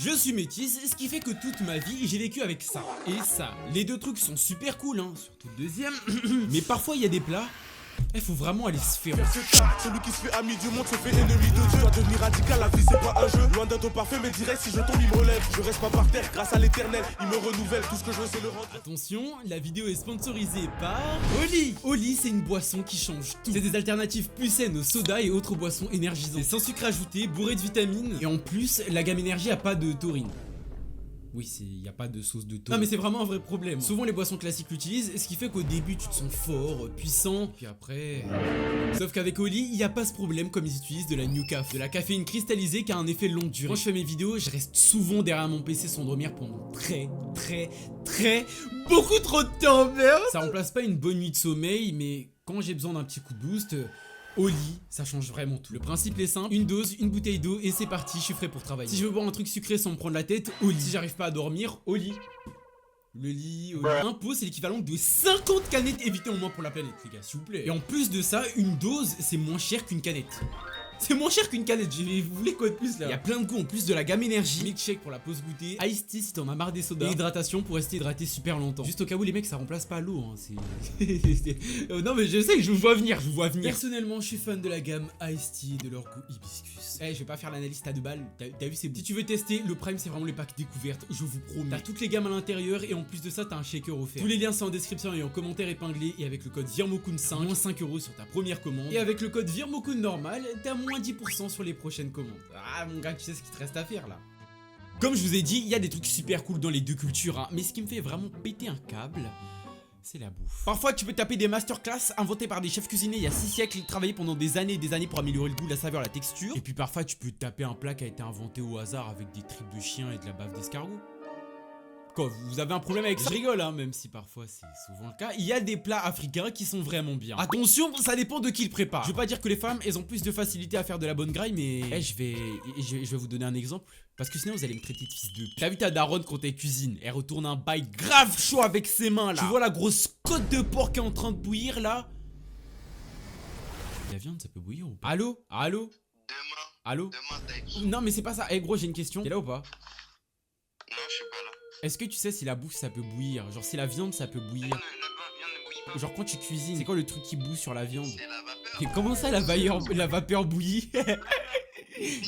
Je suis métisse, ce qui fait que toute ma vie, j'ai vécu avec ça et ça. Les deux trucs sont super cool, hein, surtout le deuxième. Mais parfois, il y a des plats, il faut vraiment aller se faire. Celui qui se fait ami du monde se fait ennemi de Dieu. Dois devenir radical, la vie c'est pas un jeu. Loin d'être parfait, mais direct si je tombe, il me relève. Je reste pas par terre, grâce à l'éternel, il me renouvelle. Tout ce que je veux, c'est le rendre. Attention, la vidéo est sponsorisée par Oli. Oli, c'est une boisson qui change tout. C'est des alternatives plus saines aux sodas et autres boissons énergisantes. C'est sans sucre ajouté, bourré de vitamines. Et en plus, la gamme énergie a pas de taurine. Oui, il n'y a pas de sauce de taurine. Non mais c'est vraiment un vrai problème. Souvent les boissons classiques l'utilisent, ce qui fait qu'au début tu te sens fort, puissant, puis après... Sauf qu'avec Oli, il n'y a pas ce problème comme ils utilisent de la New Caf, de la caféine cristallisée qui a un effet longue durée. Quand je fais mes vidéos, je reste souvent derrière mon PC sans dormir pendant beaucoup trop de temps, merde. Ça remplace pas une bonne nuit de sommeil, mais quand j'ai besoin d'un petit coup de boost... Oli, ça change vraiment tout. Le principe est simple, une dose, une bouteille d'eau et c'est parti, je suis frais pour travailler. Si je veux boire un truc sucré sans me prendre la tête, Oli. Si j'arrive pas à dormir, Oli. Le lit, Oli. Un pot, c'est l'équivalent de 50 canettes évitées au moins pour la planète, les gars, s'il vous plaît. Et en plus de ça, une dose, c'est moins cher qu'une canette. C'est moins cher qu'une canette, vous voulez quoi de plus là? Il y a plein de goûts en plus de la gamme énergie, milkshake pour la pause goûter, iced tea si t'en as marre des sodas, et hydratation pour rester hydraté super longtemps. Juste au cas où les mecs ça remplace pas l'eau, hein, non mais je sais que je vous vois venir, Personnellement je suis fan de la gamme iced tea et de leur goût hibiscus. Je vais pas faire l'analyse à 2 balles, t'as vu c'est bon. Si tu veux tester, le prime c'est vraiment les packs découvertes, je vous promets. T'as toutes les gammes à l'intérieur et en plus de ça t'as un shaker offert. Tous les liens sont en description et en commentaire épinglé et avec le code VIRMOKUN5, moins 5 € sur ta première commande. Et avec le code VIRMOKUN normal, t'as moins 10% sur les prochaines commandes. Ah mon gars, tu sais ce qu'il te reste à faire là. Comme je vous ai dit, il y a des trucs super cool dans les deux cultures, hein, mais ce qui me fait vraiment péter un câble, c'est la bouffe. Parfois tu peux taper des masterclass inventées par des chefs cuisiniers il y a 6 siècles, travailler pendant des années et des années pour améliorer le goût, la saveur, la texture. Et puis parfois tu peux taper un plat qui a été inventé au hasard avec des tripes de chien et de la bave d'escargot. Quoi, vous avez un problème avec ça? Je rigole, hein, même si parfois c'est souvent le cas. Il y a des plats africains qui sont vraiment bien. Attention, ça dépend de qui le prépare. Je veux pas dire que les femmes, elles ont plus de facilité à faire de la bonne graille, mais je vais vous donner un exemple. Parce que sinon vous allez me traiter de fils de... T'as vu ta daronne quand elle cuisine? Elle retourne un bail grave chaud avec ses mains là. Tu vois la grosse côte de porc qui est en train de bouillir là? La viande ça peut bouillir ou pas? Allô? Allô? Allô? Non mais c'est pas ça. Eh gros, j'ai une question. T'es là ou pas? Non, je suis pas là. Est-ce que tu sais si la bouffe ça peut bouillir? Genre si la viande ça peut bouillir? La viande ne bouillit pas. Genre quand tu cuisines, c'est quoi le truc qui bout sur la viande? C'est la vapeur. Et comment ça la vapeur bouillit? J'ai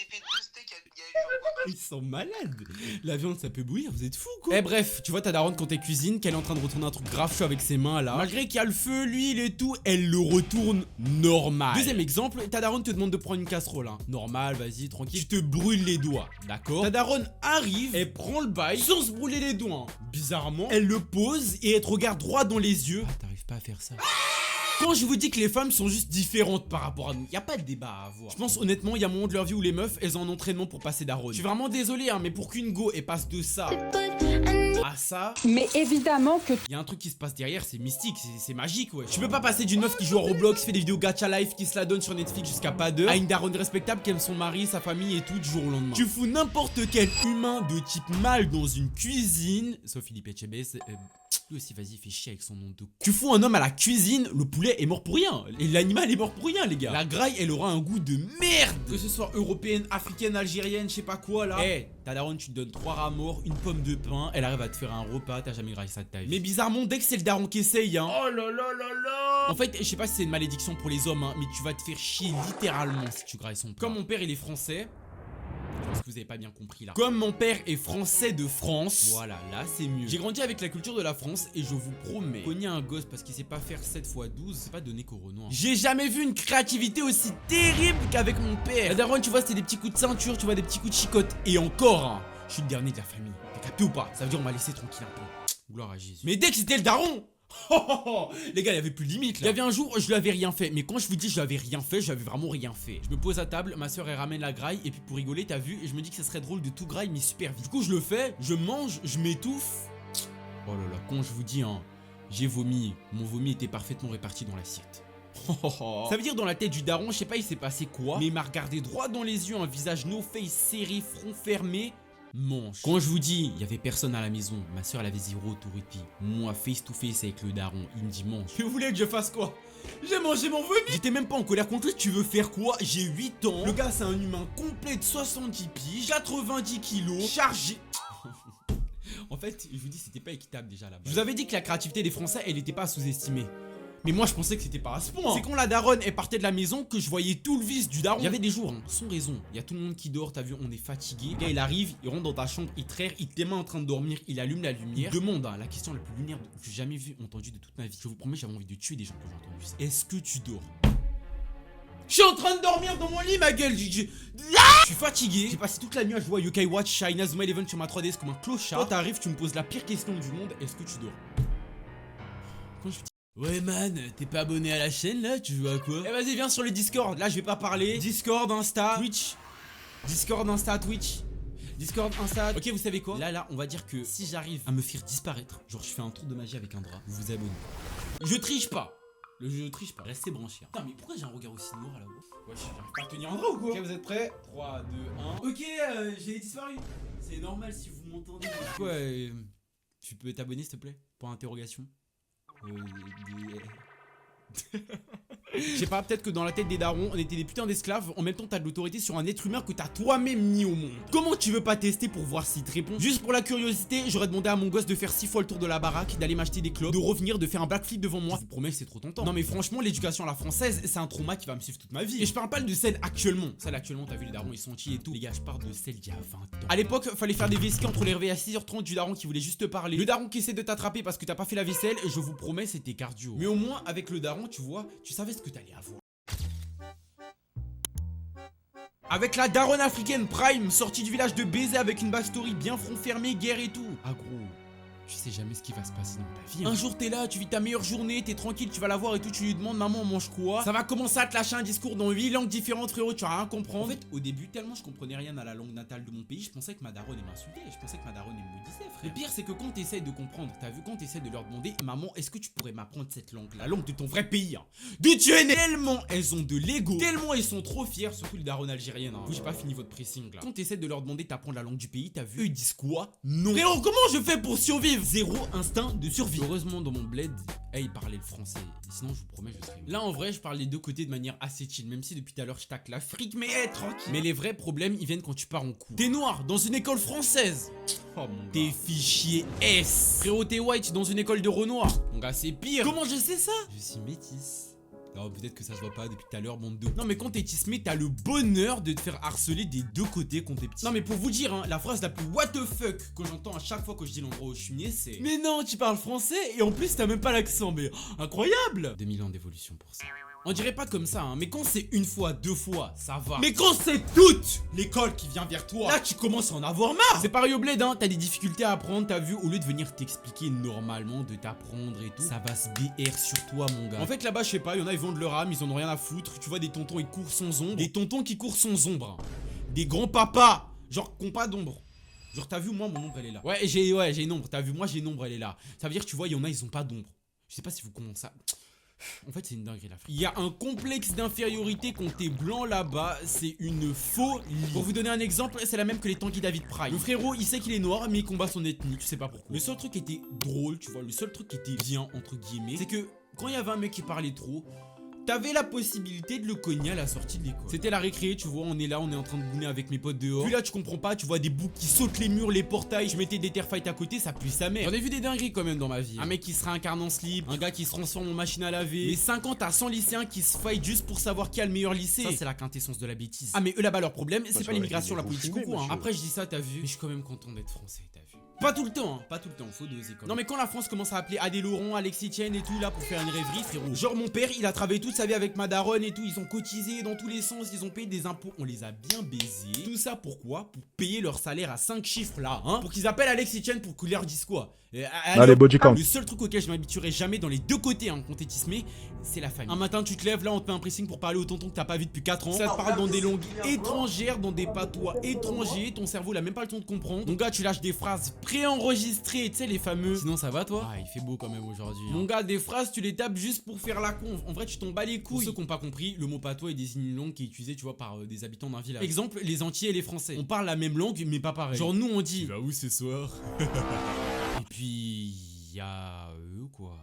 fait 2 steaks il y a eu Ils sont malades. La viande ça peut bouillir, vous êtes fous quoi. Eh bref, tu vois ta daronne quand elle cuisine, qu'elle est en train de retourner un truc grave chaud avec ses mains là. Malgré qu'il y a le feu, l'huile et tout, elle le retourne normal. Deuxième exemple, ta daronne te demande de prendre une casserole, hein. Normal, vas-y, tranquille, je te brûle les doigts, d'accord? Ta daronne arrive, elle prend le bail sans se brûler les doigts, hein. Bizarrement, elle le pose et elle te regarde droit dans les yeux. Ah, t'arrives pas à faire ça. Quand je vous dis que les femmes sont juste différentes par rapport à nous, y a pas de débat à avoir. Je pense honnêtement, il y a un moment de leur vie où les meufs, elles ont un entraînement pour passer daronne. Je suis vraiment désolé, hein, mais pour qu'une go elle passe de ça à ça, mais évidemment que y a un truc qui se passe derrière, c'est mystique, c'est magique, ouais. Tu peux pas passer d'une meuf qui joue à Roblox, fait des vidéos gacha life, qui se la donne sur Netflix jusqu'à pas d'heure, à une daronne respectable qui aime son mari, sa famille et tout du jour au lendemain. Tu fous n'importe quel humain de type mâle dans une cuisine, sauf Philippe Etchebest, lui aussi, vas-y, fais chier avec son nom de... Tu fous un homme à la cuisine, le poulet est mort pour rien. Et l'animal est mort pour rien, les gars. La graille, elle aura un goût de merde. Que ce soit européenne, africaine, algérienne, je sais pas quoi, là. Eh, ta daronne, tu te donnes 3 rats morts, une pomme de pain, elle arrive à te faire un repas, t'as jamais graillé ça de ta vie. Mais bizarrement, dès que c'est le daron qui essaye, hein... Oh là là là là. En fait, je sais pas si c'est une malédiction pour les hommes, hein, mais tu vas te faire chier littéralement si tu grailles son pain. Comme mon père, il est français... Je pense que vous avez pas bien compris là. Comme mon père est français de France, voilà, là c'est mieux. J'ai grandi avec la culture de la France et je vous promets, cogner un gosse parce qu'il sait pas faire 7 x 12, c'est pas donné qu'au Renoir. J'ai jamais vu une créativité aussi terrible qu'avec mon père. La daronne, tu vois, c'était des petits coups de ceinture, tu vois, des petits coups de chicotte. Et encore, hein, je suis le dernier de la famille. T'as capté ou pas? Ça veut dire on m'a laissé tranquille un peu. Gloire à Jésus. Mais dès que c'était le daron, les gars, il y avait plus de limite là. Il y avait un jour, je lui avais rien fait. Mais quand je vous dis je lui avais rien fait, je lui avais vraiment rien fait. Je me pose à table, ma soeur elle ramène la graille. Et puis pour rigoler, t'as vu, et je me dis que ça serait drôle de tout graille mais super vite. Du coup je le fais, je mange, je m'étouffe. Oh là là, quand je vous dis hein, j'ai vomi. Mon vomi était parfaitement réparti dans l'assiette. Ça veut dire dans la tête du daron, je sais pas il s'est passé quoi, mais il m'a regardé droit dans les yeux, un visage no face serré, front fermé. mange. Quand je vous dis, il y avait personne à la maison, ma soeur elle avait 0 autorité. Moi, face to face avec le daron, il me dit mange. Vous voulez que je fasse quoi? J'ai mangé mon vomi. J'étais même pas en colère contre lui, tu veux faire quoi? J'ai 8 ans. Le gars c'est un humain complet de 70 piges, 90 kilos, chargé. En fait, je vous dis, c'était pas équitable déjà là-bas. Je vous avais dit que la créativité des Français, elle était pas à sous-estimer. Mais moi, je pensais que c'était pas à ce point. C'est quand la daronne est partie de la maison que je voyais tout le vice du daron. Il y avait des jours, hein, sans raison. Il y a tout le monde qui dort, t'as vu, on est fatigué. Le gars, il arrive, il rentre dans ta chambre, il traire, il te met en train de dormir, il allume la lumière. Il demande, hein, la question la plus lunaire que j'ai jamais vue, entendue de toute ma vie. Je vous promets, j'avais envie de tuer des gens quand j'ai entendu ça. Est-ce que tu dors? Je suis en train de dormir dans mon lit, ma gueule. Je suis fatigué. J'ai passé toute la nuit à jouer à Yokai Watch, China Zuma Eleven sur ma 3DS comme un clochard. Toi, t'arrives, tu me poses la pire question du monde. Est-ce que tu dors? Quand je... Ouais man, t'es pas abonné à la chaîne là? Tu joues à quoi? Eh vas-y, viens sur le Discord. Là, je vais pas parler. Discord, Insta, Twitch. Discord, Insta, Twitch. Discord, Insta. Ok, vous savez quoi? Là, on va dire que si j'arrive à me faire disparaître, genre je fais un tour de magie avec un drap, vous vous abonnez. Je triche pas. Le jeu triche pas, restez branchés. Putain, mais pourquoi j'ai un regard aussi noir là-haut? Ouais, j'arrive pas à tenir un drap ou quoi? Ok, vous êtes prêts? 3, 2, 1. Ok, j'ai disparu. C'est normal si vous m'entendez. Quoi, tu peux t'abonner s'il te plaît? Pour interrogation. Je sais pas, peut-être que dans la tête des darons, on était des putains d'esclaves. En même temps, t'as de l'autorité sur un être humain que t'as toi-même mis au monde. Comment tu veux pas tester pour voir s'il te répond? Juste pour la curiosité, j'aurais demandé à mon gosse de faire 6 fois le tour de la baraque, d'aller m'acheter des clopes, de revenir, de faire un backflip devant moi. Je vous promets que c'est trop tentant. Non mais franchement, l'éducation à la française, c'est un trauma qui va me suivre toute ma vie. Et je parle pas de celle actuellement. Celle actuellement, t'as vu, les darons ils sont entiers et tout. Les gars, je parle de celle d'il y a 20 ans. À l'époque, fallait faire des vesquilles entre les réveils à 6h30 du daron qui voulait juste te parler. Le daron qui essaie de t'attraper parce que t'as pas fait la vaisselle, je vous promets, c'était cardio. Mais au moins, avec le daron, tu vois, tu savais ce que t'allais avoir. Avec la daronne africaine Prime, sortie du village de baiser avec une backstory bien front fermé, guerre et tout. Ah gros, tu sais jamais ce qui va se passer dans ta vie. Hein. Un jour t'es là, tu vis ta meilleure journée, t'es tranquille, tu vas la voir et tout, tu lui demandes maman on mange quoi? Ça va commencer à te lâcher un discours dans 8 langues différentes frérot, tu vas rien comprendre. En fait au début tellement je comprenais rien à la langue natale de mon pays, je pensais que ma daronne elle m'insultait, je pensais que ma daronne elle me maudissait frère. Le pire c'est que quand t'essayes de comprendre, t'as vu, quand t'essayes de leur demander maman est-ce que tu pourrais m'apprendre cette langue, la langue de ton vrai pays hein, d'où tu es né. Tellement elles ont de l'ego, tellement elles sont trop fiers, surtout les daronnes algériennes hein. Vous j'ai pas fini votre pressing là. Quand t'essaies de leur demander d'apprendre la langue du pays, t'as vu, eux ils disent quoi? Non. Frérot comment je fais pour survivre? Zéro instinct de survie. Heureusement dans mon bled, ils parlaient le français. Sinon je vous promets je serais... Là en vrai je parle les deux côtés de manière assez chill. Même si depuis tout à l'heure je tacle l'Afrique. Mais tranquille. Mais les vrais problèmes ils viennent quand tu pars en cours. T'es noir dans une école française. Oh mon gars. T'es fichier S. Frérot t'es white dans une école de Renoir. Mon gars c'est pire. Comment je sais ça? Je suis métisse. Non, peut-être que ça se voit pas depuis tout à l'heure, bande de... Non, mais quand t'es tismé, t'as le bonheur de te faire harceler des deux côtés quand t'es petit. Non, mais pour vous dire, hein, la phrase la plus what the fuck que j'entends à chaque fois que je dis l'endroit où je suis né, c'est... Mais non, tu parles français et en plus t'as même pas l'accent, mais... incroyable! 2000 ans d'évolution pour ça. On dirait pas comme ça, hein, mais quand c'est une fois, deux fois, ça va. Mais quand c'est toute l'école qui vient vers toi, là tu commences à en avoir marre. C'est pareil au bled, hein, t'as des difficultés à apprendre, t'as vu, au lieu de venir t'expliquer normalement, de t'apprendre et tout, ça va se BR sur toi, mon gars. En fait, là-bas, je sais pas, y'en a, ils vendent leur âme, ils en ont rien à foutre. Tu vois des tontons, ils courent sans ombre. Des tontons qui courent sans ombre. Des grands papas, genre, qui ont pas d'ombre. Genre, t'as vu, moi, mon ombre, elle est là. Ouais, j'ai une ombre, t'as vu, moi, j'ai une ombre, elle est là. Ça veut dire, tu vois, y'en a, ils ont pas d'ombre. Je sais pas si vous commencez à... En fait c'est une dinguerie l'Afrique. Il y a un complexe d'infériorité quand t'es blanc là-bas. C'est une folie. Pour vous donner un exemple, c'est la même que les Tanguy David Prime. Le frérot il sait qu'il est noir mais il combat son ethnie. Tu sais pas pourquoi. Le seul truc qui était drôle, tu vois, le seul truc qui était bien entre guillemets, c'est que quand il y avait un mec qui parlait trop, t'avais la possibilité de le cogner à la sortie de l'école. C'était la récré, tu vois, on est là, on est en train de bouiner avec mes potes dehors. Puis là, tu comprends pas, tu vois des boucs qui sautent les murs, les portails. Je mettais des terfights à côté, ça pue sa mère. J'en ai vu des dingueries quand même dans ma vie. Un mec qui se réincarne en slip, un gars qui se transforme en machine à laver. Les 50 à 100 lycéens qui se fight juste pour savoir qui a le meilleur lycée. Ça, c'est la quintessence de la bêtise. Ah, mais eux là-bas, leur problème, c'est pas l'immigration, la politique ou quoi. Hein. Après, je dis ça, t'as vu. Mais je suis quand même content d'être français, t'as vu. Pas tout le temps, hein, pas tout le temps, faut doser quand même. Non mais quand la France commence à appeler Adé Laurent, Alexis Tienne et tout là pour faire une rêverie frérot. Genre mon père il a travaillé toute sa vie avec ma daronne et tout, ils ont cotisé dans tous les sens, ils ont payé des impôts, on les a bien baisés. Tout ça pourquoi? Pour payer leur salaire à 5 chiffres là, hein. Pour qu'ils appellent Alexis Tienne pour qu'ils leur disent quoi? Allez, body count. Le seul truc auquel je m'habituerai jamais dans les deux côtés hein, quand t'es tismé, c'est la famille. Un matin tu te lèves là, on te met un pressing pour parler au tonton que t'as pas vu depuis 4 ans. Ça te parle dans des langues étrangères, dans des patois étrangers, ton cerveau il a même pas le temps de comprendre. Mon gars tu lâches des phrases préenregistrés, tu sais les fameux. Sinon ça va toi? Ah il fait beau quand même aujourd'hui. Mon gars, des phrases tu les tapes juste pour faire la conf. En vrai tu t'en bats les couilles. Pour ceux qui n'ont pas compris, le mot patois il désigne une langue qui est utilisée tu vois par des habitants d'un village. Exemple, les Antillais et les Français. On parle la même langue mais pas pareil. Genre nous on dit tu vas où ce soir? Et puis il y a eux quoi.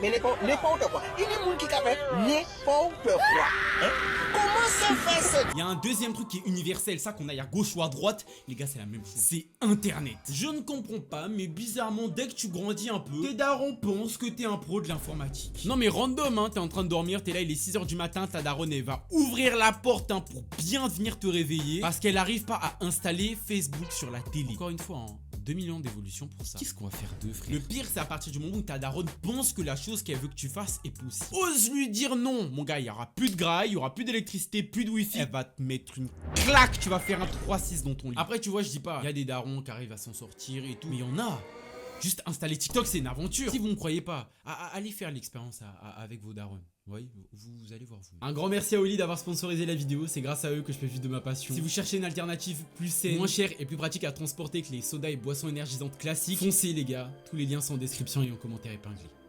Mais n'importe quoi. Il y a des gens qui fait n'importe quoi. Hein? Comment ça fait ça? Il y a un deuxième truc qui est universel, ça qu'on aille à gauche ou à droite, les gars c'est la même chose. C'est internet. Je ne comprends pas, mais bizarrement dès que tu grandis un peu, tes darons pensent que t'es un pro de l'informatique. Non mais random hein, t'es en train de dormir, t'es là, il est 6 h du matin, ta daronne elle va ouvrir la porte hein, pour bien venir te réveiller, parce qu'elle arrive pas à installer Facebook sur la télé. Encore une fois hein. 2 millions d'évolutions pour ça. Qu'est-ce qu'on va faire d'eux, frère? Le pire, c'est à partir du moment où ta daronne pense que la chose qu'elle veut que tu fasses est possible. Ose lui dire non, mon gars, il y aura plus de graille, il y aura plus d'électricité, plus de wifi. Elle va te mettre une claque, tu vas faire un 3-6 dans ton lit. Après, tu vois, je dis pas, il y a des darons qui arrivent à s'en sortir et tout, mais il y en a. Juste installer TikTok, c'est une aventure. Si vous me croyez pas, allez faire l'expérience avec vos darons. Oui, vous allez voir vous. Un grand merci à Oli d'avoir sponsorisé la vidéo, c'est grâce à eux que je peux vivre de ma passion. Si vous cherchez une alternative plus saine, moins chère et plus pratique à transporter que les sodas et boissons énergisantes classiques, foncez les gars, tous les liens sont en description et en commentaire épinglé.